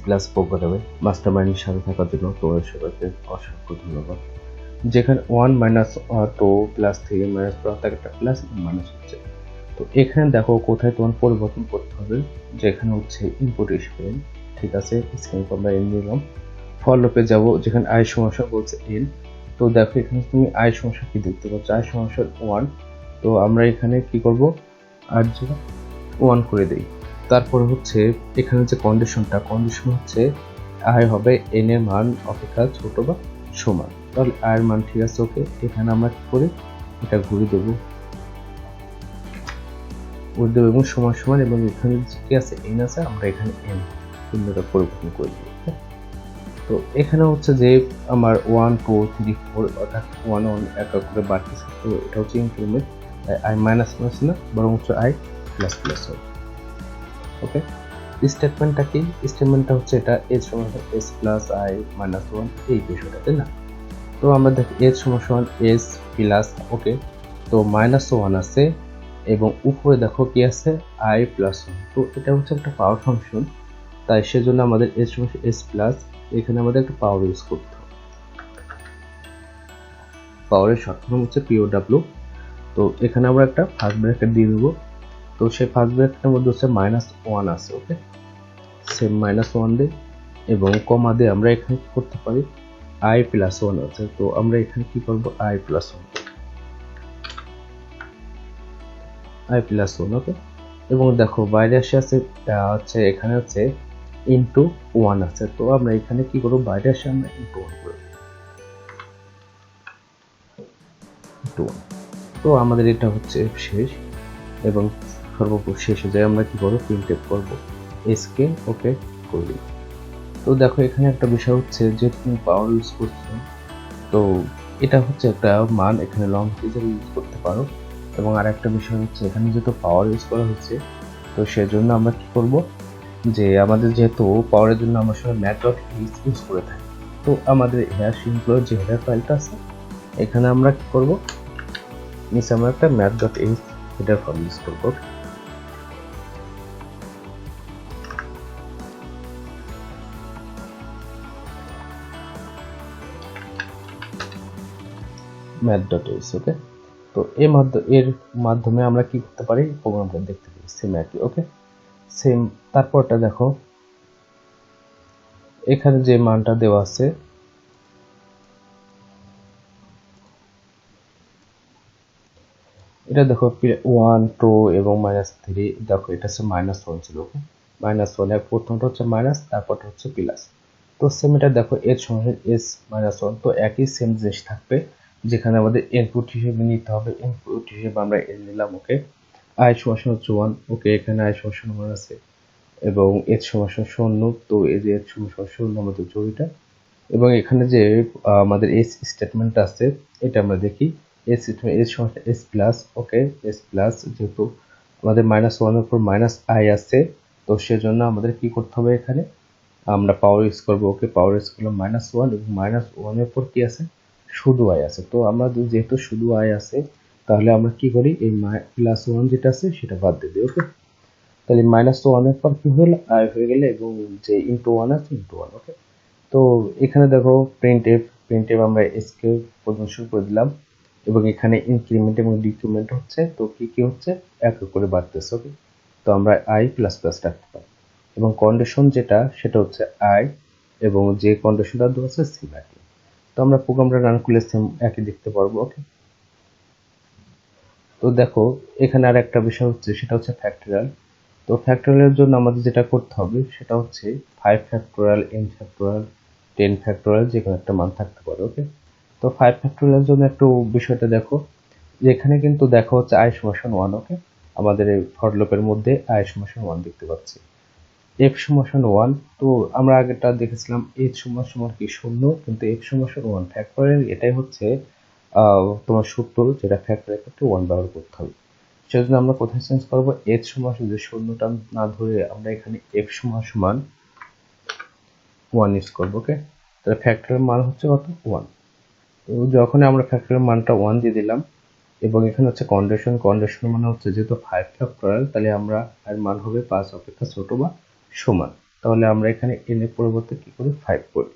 Plus প্রোগ্রামে master মাইন্ডের সাথে থাকার জন্য তোমাদের সবাইকে অসংখ্য ধন্যবাদ। যেখানে 1 মাইনাস 2 প্লাস 3 মাইনাস প্রত্যেকটা প্লাস মাইনাস হচ্ছে। তো এখানে দেখো কোথায় তোমার পরিবর্তন করতে হবে, যেখানে হচ্ছে ইনপুট হিসেবে, ঠিক আছে, স্ক্রিন আমরা এন নিলাম। ফর লুপে যাব, যেখানে আই সমস্যা বলছে এন। তো দেখো এখানে তুমি আই সমস্যা কি দেখতে পাচ্ছ, আই সমস্যা 1। তো আমরা এখানে কি করব, আর যেটা 1 করে দেই। তারপর হচ্ছে এখানে যে কন্ডিশন হচ্ছে আই হবে এন এর মান অপেক্ষা ছোট বা সমান। তাহলে আই এর মান ঠিক আছে, ওকে। এখানে আমরা কি করি, এটা ঘুরে দেবো এবং সমান সমান, এবং এখানে কি আছে এন আছে, আমরা এখানে এন চিহ্নটা পরিবর্তন করে দিই। তো এখানে হচ্ছে যে আমার 1 2 3 4 অর্থাৎ 1 1 এক করে বাড়তেছে। তো এটা হচ্ছে ইনক্রিমেন্ট, আই মাইনাস মাইনাস না, বরং হচ্ছে আই প্লাস প্লাস হবে। ওকে, স্টেটমেন্টটা কি? স্টেটমেন্টটা হচ্ছে এটা এজ সমান এস প্লাস আই মাইনাস 1, এই বিষয়টা, তাই না? তো আমরা দেখি এজ সমান এস প্লাস, ওকে। তো মাইনাস 1 আছে এবং উপরে দেখো কি আছে, আই প্লাস 1। তো এটা হচ্ছে একটা পাওয়ার ফাংশন, তাই সেজন্য আমাদের এজ সমান এস প্লাস, এখানে আমাদের একটা পাওয়ার ইউজ করতে হবে। পাওয়ারের শর্ট ফর্ম হচ্ছে পিওডব্লিউ। তো এখানে আমরা একটা ফার্স্ট ব্র্যাকেট দিয়ে দেবো। তো সেই ফার্স্ট ব্র্যাকেটের মধ্যে হচ্ছে মাইনাস 1 আছে, ওকে। সেম মাইনাস 1 দিই এবং কমা দিয়ে আমরা এখানে কি করতে পারি, আই প্লাস 1 আছে। তো আমরা এখানে কি করব, আই প্লাস 1, আই প্লাস 1, ওকে। এবং দেখো বাইরে আসে আছে হচ্ছে এখানে হচ্ছে ইনটু 1 আছে। তো আমরা এখানে কি করব, বাইরে আসে আমরা ইনটু 1 করব, ইনটু 1। তো আমাদের এটা হচ্ছে শেষ, এবং সর্বশেষে যাই আমরা কি করব, প্রিন্টএফ করব এসকে, ওকে করব। তো দেখো এখানে একটা বিষয় হচ্ছে যে তুমি পাওয়ার ইউজ করছো, তো এটা হচ্ছে একটা মান, এখানে লং হিসেবে ইউজ করতে পারো। এবং আরেকটা বিষয় হচ্ছে এখানে যেহেতু পাওয়ার ইউজ করা হচ্ছে, তো সেজন্য আমরা কি করব, যে আমাদের যেহেতু পাওয়ারের জন্য আমরা সবাই ম্যাথ.h ইউজ করে থাকি, তো আমাদের হেয়ার সিম্পলের যে হেডার ফাইলটা আছে, এখানে আমরা কি করব, নিচে আমরা একটা ম্যাথ.h হেডার ফাইল ইউজ করব। ম্যাথ.h, ওকে। তো এর মাধ্যমে আমরা কি করতে পারি, প্রোগ্রামটা দেখতে পারি সেম একই, ওকে। সেম তারপরটা দেখো এখানে যে মানটা দেওয়া আছে, এটা দেখো 1 2 এবং -3, দেখো এটা হচ্ছে -1 ছিল, ওকে। -1 এর প্রথমটা হচ্ছে মাইনাস, তারপরটা হচ্ছে প্লাস। তো সেম এটা দেখো এর সমান s -1, তো একই সেম জিনিস থাকবে, যেখানে আমাদের ইনপুট হিসেবে নিতে হবে, ইনপুট হিসেবে আমরা n নিলাম, ওকে। i সমান হচ্ছে 1, ওকে। এখানে i সমান 1 আছে এবং h সমান 0, তো এই যে h সমান 0 আমাদের জড়িটা। এবং এখানে যে আমাদের এস স্টেটমেন্ট আছে, এটা আমরা দেখি। এস স্টেটমেন্ট এস সমান এস প্লাস, ওকে, এস প্লাস, যেহেতু আমাদের -1 এর উপর মাইনাস আই আছে, তো সেজন্য আমাদের কি করতে হবে, এখানে আমরা পাওয়ার ইউজ করব, ওকে। পাওয়ার ইউজ করলাম -1 এবং -1 এর উপর কি আছে, শুধু আই আছে। তো আমরা যেহেতু শুধু আই আছে, তাহলে আমরা কি করি, এই +1 যেটা আছে সেটা বাদ দিয়ে দিই, ওকে। তাহলে -1 এর পর কি হলো, আই হয়ে গেলে, এবং যে ইনটু 1 আছে ইনটু 1, ওকে। তো এখানে দেখো প্রিন্টএফ আমরা এসকে প্রদর্শন করে দিলাম, এবং এখানে ইনক্রিমেন্ট এবং ডিক্রিমেন্ট হচ্ছে। তো কি হচ্ছে, এক করে বাড়তেছে, ওকে। তো আমরা আই প্লাস প্লাস রাখতে পারি, এবং কন্ডিশন যেটা সেটা হচ্ছে আই, এবং যে কন্ডিশনটা দেওয়া আছে সেম একই। তো আমরা প্রোগ্রামটা রান করলে সেম একই দেখতে পারবো, ওকে। তো দেখো এখানে আর একটা বিষয় হচ্ছে, সেটা হচ্ছে ফ্যাক্টরিয়াল। তো ফ্যাক্টরিয়ালের জন্য আমাদের যেটা করতে হবে সেটা হচ্ছে 5 ফ্যাক্টরিয়াল, n ফ্যাক্টরিয়াল, 10 ফ্যাক্টরিয়াল, যে কোনো একটা মান থাকতে পারে, ওকে। তো 5 ফ্যাক্টরিয়ালের জন্য একটু বিষয়টা দেখো, যে এখানে কিন্তু দেখা হচ্ছে i সমান 1, ওকে। আমাদের এই ফর লুপের মধ্যে i সমান 1 দেখতে পাচ্ছি, f সমান 1। তো আমরা আগেটা দেখেছিলাম h সমান কি 0, কিন্তু f সমান 1 ফ্যাক্টরিয়াল, এটাই হচ্ছে তোমার সূত্র, যেটা ফ্যাক্টরিয়াল ক্ষেত্রে 1 ব্যবহার করতে হবে। সেজন্য আমরা কোথায় চেঞ্জ করব, h সমান যে শূন্যটা না ধরে আমরা এখানে f সমান 1 ইউজ করব, ওকে। তাহলে ফ্যাক্টরিয়াল মান হচ্ছে কত, 1। তো যখন আমরা ফ্যাক্টরিয়াল মানটা 1 দিয়ে দিলাম, এবং এখানে হচ্ছে কন্ডিশন মানে হচ্ছে যেহেতু 5 ফ্যাক্টরিয়াল, তাহলে আমরা এর মান হবে 5 অপেক্ষা ছোট বা সমান। তাহলে আমরা এখানে n এর পরিবর্তে কি করি 5 করি।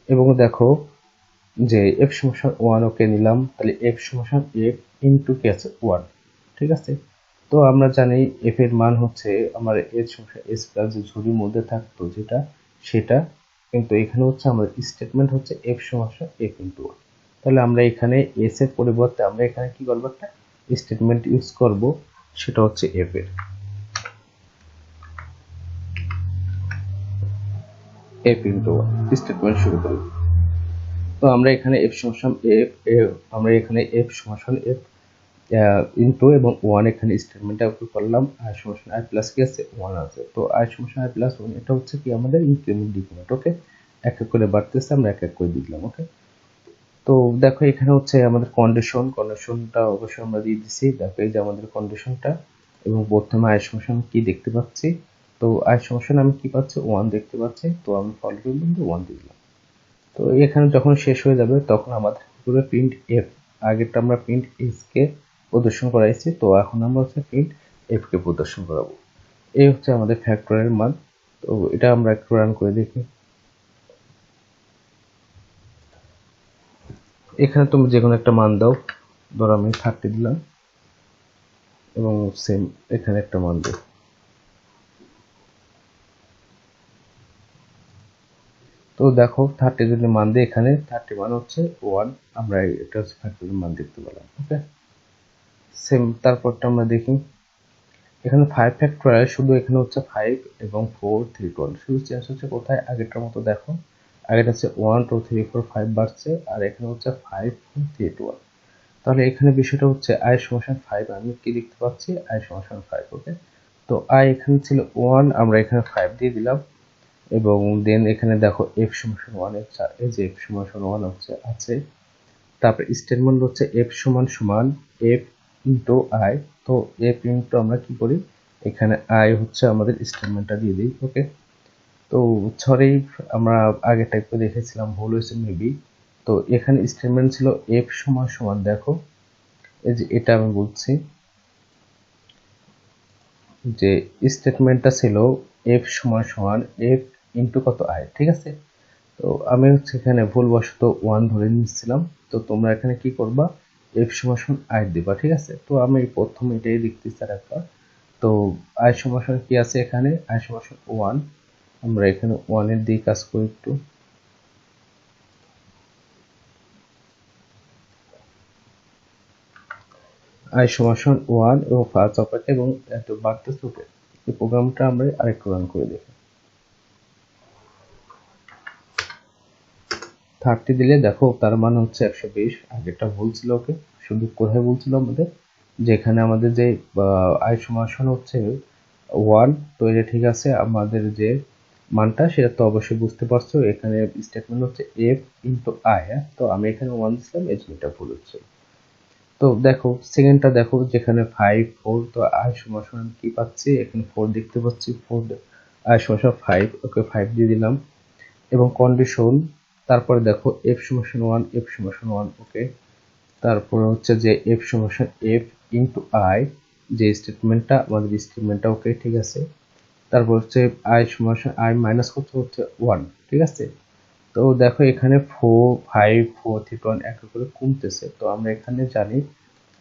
এবং দেখো যে f সমান 1 ওকে নিলাম, তাহলে f সমান f ইনটু কি আছে 1, ঠিক আছে। তো আমরা জানি f এর মান হচ্ছে আমার h সমান s প্লাস যে ঝুড়ির মধ্যে থাকতো যেটা সেটা, কিন্তু এখানে হচ্ছে আমাদের স্টেটমেন্ট হচ্ছে f সমান f ইনটু 1। তাহলে আমরা এখানে s এর পরিবর্তে আমরা এখানে কি করব, একটা স্টেটমেন্ট ইউজ করব, সেটা হচ্ছে f এর f ইনটু 1 স্টেটমেন্ট শুরু করি। তো আমরা এখানে f সমান আমরা এখানে f সমান f ইনটু এবং 1 এখানে স্টেটমেন্টটা কি করলাম, i সমান i প্লাস কি আছে 1 আছে। তো i সমান i প্লাস 1 এটা হচ্ছে কি আমাদের ইনক্রিমেন্ট ডিক্রিমেন্ট, ওকে। এক এক করে বাড়তেছে, আমরা এক এক করে দিলাম, ওকে। তো দেখো এখানে হচ্ছে আমাদের কন্ডিশনটা অবশ্যই আমরা দিয়ে দিছি। দেখো এই যে আমাদের কন্ডিশনটা, এবং প্রথমে i সমান কি দেখতে পাচ্ছি, তো i সমান আমি কি পাচ্ছি 1 দেখতে পাচ্ছি, তো আমি ফলো করলাম 1 দিলাম। তো এখানে যখন শেষ হয়ে যাবে তখন আমাদের পুরো প্রিন্ট এফ, আগেরটা আমরা প্রিন্ট এস কে প্রদর্শন করাইছি, তো এখন আমরা হচ্ছে প্রিন্ট এফ কে প্রদর্শন করাবো। এই হচ্ছে আমাদের ফ্যাক্টরের মান। তো এটা আমরা একটু রান করে দেখি। এখানে তুমি যে কোনো একটা মান দাও, ধরো আমি 30 দিলাম, এবং সেম এখানে একটা মান দিই। তো দেখো 30 যদি মান দিই, এখানে 30 মান হচ্ছে 1, আমরা এটা হচ্ছে ফ্যাক্টরের মান দেখতে পেলাম, ওকে। সেম তারপরটা আমরা দেখি। এখানে 5 ফ্যাক্টরিয়াল, শুধু এখানে হচ্ছে 5 এবং 4 3 2 1, শুধু চেঞ্জ হচ্ছে কোথায়, আগেরটার মতো দেখো আগেটা হচ্ছে 1 2 3 4 5 বাড়ছে, আর এখানে হচ্ছে 5 4 3 2 1। তাহলে এখানে বিষয়টা হচ্ছে i সমান 5, আমি কি দেখতে পাচ্ছি i সমান 5, ওকে। তো i এখানে ছিল 1, আমরা এখানে 5 দিয়ে দিলাম, এবং দেন এখানে দেখো f সমান 1, এই যে f সমান 1 হচ্ছে আছে। তারপর স্টেটমেন্ট হচ্ছে f সমান f ইনটু i। তো f ইনটু আমরা কি করি, এখানে i হচ্ছে আমাদের স্টেটমেন্টটা দিয়ে দিই, ওকে। তো সরি, আমরা আগে টাইপ করে দেখেছিলাম, ভুল হয়েছে মেবি। তো এখানে স্টেটমেন্ট ছিল f সমান দেখো এই যে এটা আমি বলছি যে স্টেটমেন্টটা ছিল f সমান f ইনটু কত i, ঠিক আছে। তো আমি হচ্ছে এখানে ভুলবশত 1 ধরে নিচ্ছিলাম, তো তোমরা এখানে কি করবা, f সমান i দিবা, ঠিক আছে। তো আমি প্রথমে এটাই লিখতেছি একবার। তো i সমান কি আছে, এখানে i সমান 1, আমরা এখানে 1 এর দিয়ে কাজ করি একটু। i সমান 1 এবং ফার্স্ট অপারেটর এবং এত বাড়তেছে, ওকে। এই প্রোগ্রামটা আমরা আরেকটু রান করে দেখি। 30 দিলে দেখো তার মানে হচ্ছে 120, আগেরটা ভুল ছিল, ওকে। শুধু কোথায় ভুল ছিল আমাদের, যেখানে আমাদের যে i সমান হচ্ছে 1, তো এটা ঠিক আছে, আমাদের যে মানটা সেটা তো অবশ্যই বুঝতে পারছো, এখানে স্টেটমেন্ট হচ্ছে f ইনটু i, হ্যাঁ। তো আমি এখানে 1 দিলাম, এই জন্য এটা ভুল হচ্ছে। তো দেখো সেকেন্ডটা দেখো, যেখানে 5 4, তো i সমান কি পাচ্ছি, এখানে 4 দেখতে পাচ্ছি, 4 i সমান 5, ওকে 5 দিয়ে দিলাম, এবং কন্ডিশন। তারপরে দেখো f সমান 1, f সমান 1, ওকে। তারপরে হচ্ছে যে f সমান f ইনটু i, যে স্টেটমেন্টটা আমাদের স্টেটমেন্টটা, ওকে ঠিক আছে। তারপর হচ্ছে i সমান i মাইনাস কত হচ্ছে 1, ঠিক আছে। তো দেখো এখানে 4 5 4 3 2 1 এক এক করে কমতেছে, তো আমরা এখানে জানি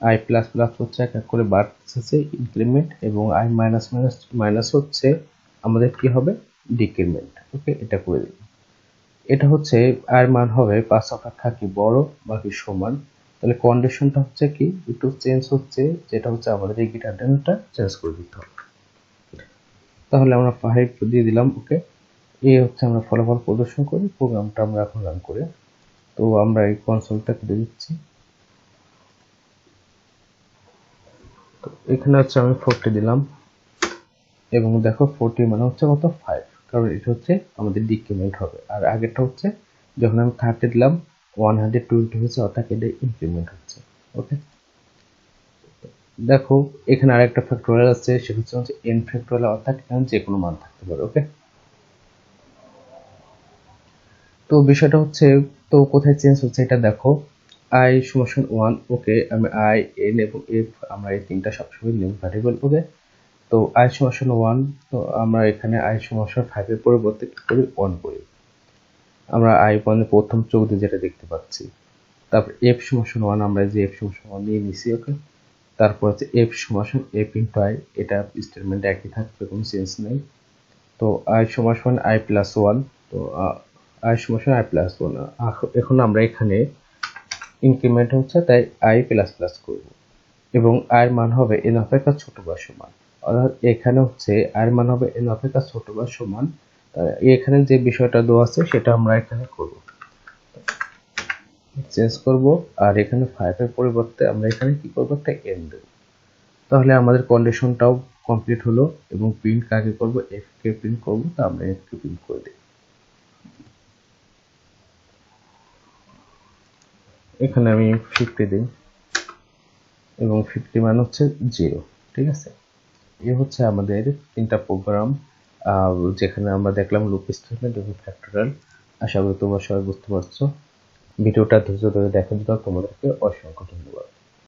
i প্লাস প্লাস হচ্ছে এক এক করে বাড়তেছে ইনক্রিমেন্ট, এবং i মাইনাস মাইনাস মাইনাস হচ্ছে আমাদের কি হবে, ডিক্রিমেন্ট, ওকে। এটা করে দিই। এটা হচ্ছে আর মান হবে 5 অপেক্ষা কি বড় বা কি সমান, তাহলে কন্ডিশনটা হচ্ছে কি একটু চেঞ্জ হচ্ছে, যেটা হচ্ছে আমাদের এই গিটার ডেনটা চেঞ্জ করে দিতে হবে। তাহলে আমরা 5 দিয়ে দিলাম, ওকে। এই হচ্ছে আমরা ফলাফল প্রদর্শন করি, প্রোগ্রামটা আমরা এখন রান করি। তো আমরা এই কনসোলটা কেটে দিচ্ছি। তো এখানে হচ্ছে আমি 40 দিলাম, এবং দেখো 40 মানে হচ্ছে কত 5, কারণ এটা হচ্ছে আমাদের ডিক্রিমেন্ট হবে, আর আগেরটা হচ্ছে যখন আমি 30 দিলাম 120 হয়েছে, অর্থাৎ এটা ইনক্রিমেন্ট হচ্ছে, ওকে। দেখো এখানে আরেকটা ফ্যাক্টরিয়াল আছে, সেটা হচ্ছে n ফ্যাক্টরিয়াল, অর্থাৎ এখানে যে কোনো মান থাকতে পারে, ওকে। তো বিষয়টা হচ্ছে, তো কোথায় চেঞ্জ হচ্ছে এটা দেখো, i সমান 1, ওকে। আমি i n এবং f আমরা এই তিনটা সবসময় লিমিট ভ্যারিয়েবল, ওকে। তো I সমান 1, তো আমরা এখানে I সমান 5 এর পরিবর্তে কি করি 1 করি। আমরা I মানে প্রথম চোখ দিয়ে যেটা দেখতে পাচ্ছি। তারপর f সমান 1 আমরা যে f সমান 1 নিয়ে নিছি, ওকে। তারপর হচ্ছে f সমান f ইনটু I, এটা স্টেটমেন্ট একই থাকবে, কোনো চেঞ্জ নেই। তো I সমান I প্লাস 1, তো I সমান I প্লাস 1। এখন আমরা এখানে ইনক্রিমেন্ট হচ্ছে তাই I প্লাস প্লাস করব এবং I এর মান হবে n অপেক্ষা ছোট বা সমান। অর্থাৎ এখানে হচ্ছে I এর মান হবে n অপেক্ষা ছোট বা সমান। এখানে যে বিষয়টা দেওয়া আছে সেটা আমরা এখানে করব, চেঞ্জ করব। আর এখানে 5 এর পরিবর্তে আমরা এখানে কি করব, একটা n দেব। তাহলে আমাদের কন্ডিশনটাও কমপ্লিট হলো এবং প্রিন্ট কাকে করব, f কে প্রিন্ট করব। তো আমরা f কে প্রিন্ট করে দিই। এখানে আমি 50 দিই এবং 50 মান হচ্ছে 0, ঠিক আছে। এই হচ্ছে আমাদের তিনটা প্রোগ্রাম, যেখানে আমরা দেখলাম লুপ স্টেটমেন্ট এবং ফ্যাক্টরিয়াল। আশা করি তোমরা সবাই বুঝতে পারছো। ভিডিওটা ধৈর্য ধরে দেখার জন্য তোমাদেরকে অসংখ্য ধন্যবাদ।